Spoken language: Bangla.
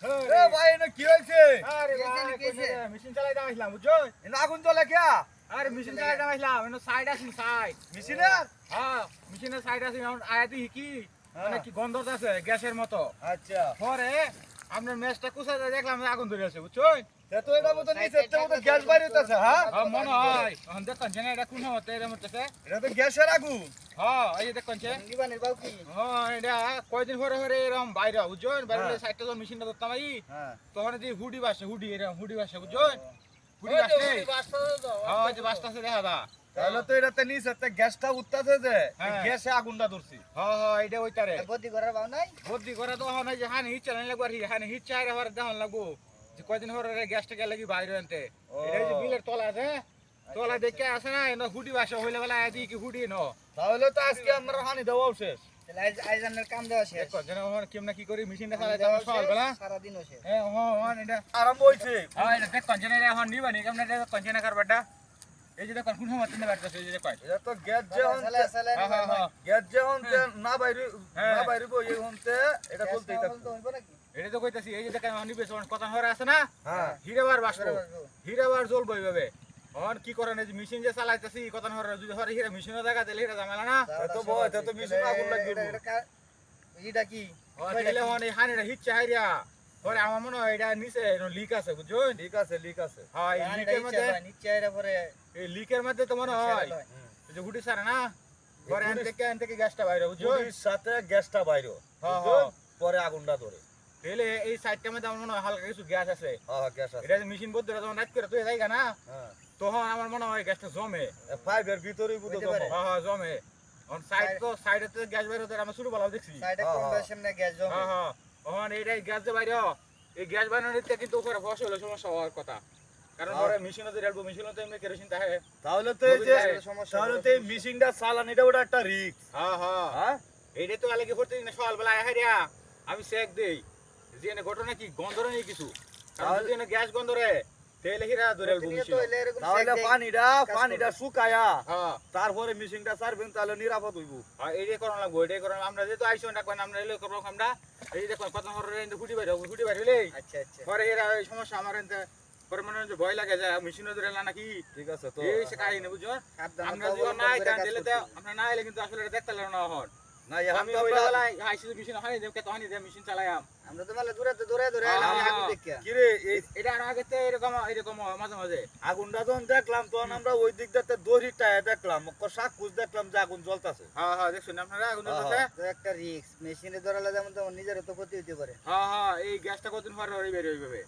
এ ভাই এনে কি হইছে? আরে ভাই কইছে মেশিন চালাইতে আসলাম বুঝছো? এনে আগুন জ্বলে কিয়া? আরে মেশিন চালাইতে আসলাম এনে সাইড আছে সাইড মেশিনের? হ্যাঁ মেশিনের সাইড আছে এখন আয়াতি কি মানে কি গন্ধ আছে গ্যাসের মতো আচ্ছা। পরে আপনার মেশটা কুছাতে দেখলাম আগুন ধরে আছে বুঝছো? তে তো এটা মত নিচে তে মত গ্যাস বাইরে হইতাছে, হ্যাঁ? হ্যাঁ মনে হয় এখন দেখুন জেনে এটা কোন হতে এর মধ্যে এটা তো গ্যাসের আগুন। হ্যাঁ এই যে দেখুন যে নিবানের বাউ কি হ্যাঁ এটা কয়দিন পরে পরে এরকম বাইরে বুঝছো? বাইরে হ্যাঁ। সাইডটা যখন মেশিনটা ধরতাম এই হ্যাঁ। তখন যে হুডি বাসে হুডি এরকম হুডি বাসে বুঝছো? হুডি বাসে হ্যাঁ যে বাসটা আছে দেখা দা তাহলে তো এটাতে নিচে তে গ্যাসটা উঠতাছে যে হ্যাঁ। গ্যাসে আগুনটা ধরছি। হ্যাঁ হ্যাঁ এটা ওইটারে বদি করার বাউ নাই বুদ্ধি করে তো হয় না যে হানি হিট চালান লাগবো আর হানি হিট চাইরে হওয়ার দেখান লাগবো যে কয়দিন হরে গ্যাসটা গেলে কি বাইরে আনতে ও। এটা যে বিলের তলা আছে তলা দেখে আসে না এনে হুডি বাসা হইলে বেলা আদি কি হুডি ন তাহলে তো আজকে আমরা হানি দেওয়াও শেষ। তাহলে আইজানের কাম দেওয়া শেষ দেখো যেন আমার কেমন কি করি মেশিনটা চালাই যাবো সকাল বেলা সারা দিন শেষ হ্যাঁ হ্যাঁ এটা আরম্ভ হইছে। হ্যাঁ এটা দেখ কনজেনার এখন নিবা নি কেমন এটা কনজেনার কারবারটা এই যে দেখুন কোন সময় তিনটা বাড়তেছে এই যে কয় এটা তো গ্যাস যেহন চালা চালা হ্যাঁ হ্যাঁ হ্যাঁ গ্যাস যেহন তে না বাইরে হ্যাঁ। না বাইরে বই হনতে এটা বলতেই থাকবে। তো হইব নাকি এটা তো কইতাছি এই যে দেখেন নিবে কথা হরে আছে না হ্যাঁ। হিরেবার বাসবো হিরেবার জ্বলবো এইভাবে আর কি করেন এই যে মেশিন যে চালাইতেছি কথা হরে যদি হরে হিরে মেশিনের জায়গা দিলে হিরে ঝামেলা না এত ভয় এত মেশিন আগুন লাগবে। এটা কি দিলে হন এই হানিটা হিচ্ছে হাইরিয়া পরে আমার মনে হয় এটা নিচে লিক আছে বুঝছো ঠিক আছে লিক আছে। হ্যাঁ এই লিকের মধ্যে নিচে আইরা পরে এই লিকের মধ্যে তো মনে হয় এই যে হুডি সারে না পরে এন থেকে গ্যাসটা বাইরে বুঝছো পুরির সাথে গ্যাসটা বাইরে হ্যাঁ, হ্যাঁ। পরে আগুনটা ধরে। তাহলে এই সাইডটার মধ্যে আমার মনে হয় হালকা কিছু গ্যাস আছে হ্যাঁ গ্যাস আছে। এটা মেশিন বদ্ধ যখন রাত করে তুই যাইগা না হ্যাঁ তখন আমার মনে হয় গ্যাসটা জমে পাইপের ভিতরেই বুঝো হইতে পারে। জমা। হ্যাঁ হ্যাঁ জমে সাইড তো সাইডে তো গ্যাস বাইরে হতে আমরা শুরু বলা দেখছি সাইডে কোন সামনে গ্যাস জমে হ্যাঁ হ্যাঁ ওখানে এইটাই গ্যাস যে বাইরে এই গ্যাস বানানোতে কিন্তু ওখানে ফসল সমস্যা হওয়ার কথা কারণ হ্যাঁ। ওরা মেশিনে তো রেলবো মেশিনে তো এমনি কেরোসিন থাকে তাহলে তো এই যে সমস্যা তাহলে তো এই মেশিনটা চালান এটা ওটা একটা রিস্ক। হ্যাঁ হ্যাঁ হ্যাঁ এইটাই তো আলাদা প্রতিদিন সকালবেলা হারিয়া আমি চেক দেই যে এনে ঘটনা কি গন্ধ নেই কিছু কারণ যদি এনে গ্যাস গন্ধ রে তেলে হিরা ধরে রেলবো মেশিন তো হইলে এরকম তাহলে পানিটা শুকায়া হ্যাঁ তারপরে মেশিনটা ছাড়বেন তাহলে নিরাপদ হইব। আর এইটাই করানো লাগবো এটাই করানো আমরা যেহেতু আইসো না কেন আমরা এলে করবো আমরা এই যে দেখো কত হরে ফুটি বাইরে ফুটি বাইরে হলে আচ্ছা আচ্ছা পরে এরা এই সমস্যা আমার এনতে পরে মনে হয় যে ভয় লাগে যে মেশিনে ধরে না নাকি ঠিক আছে তো এই সে কাহিনী বুঝছো সাবধানে আমরা যদি না আইতাম তাহলে তো আমরা না আইলে কিন্তু আসলে এটা দেখতে লাগলো না হন না এখন আমি তো ওই আমরা বেলায় আইসি মেশিন হয় দেবকে তো হানি দে মেশিন চালায়াম আমরা তো মানে দূরে দূরে দূরে হ্যাঁ, আমি হ্যাঁ। আগুন দেখিয়া কি রে এই এটা আর আগে তো এরকম এরকম মাঝে মাঝে আগুনটা যখন দেখলাম তখন আমরা ওই দিকটাতে দড়িটায় দেখলাম সাকুজ দেখলাম যে আগুন জ্বলতাছে। হ্যাঁ হ্যাঁ দেখছেন আপনারা আগুন হ্যাঁ, জ্বলতেছে তো একটা রিস্ক মেশিনে ধরালে যেমন তো নিজের তো ক্ষতি হইতে পারে হ্যাঁ হ্যাঁ এই গ্যাসটা কতদিন পরে বের হইবে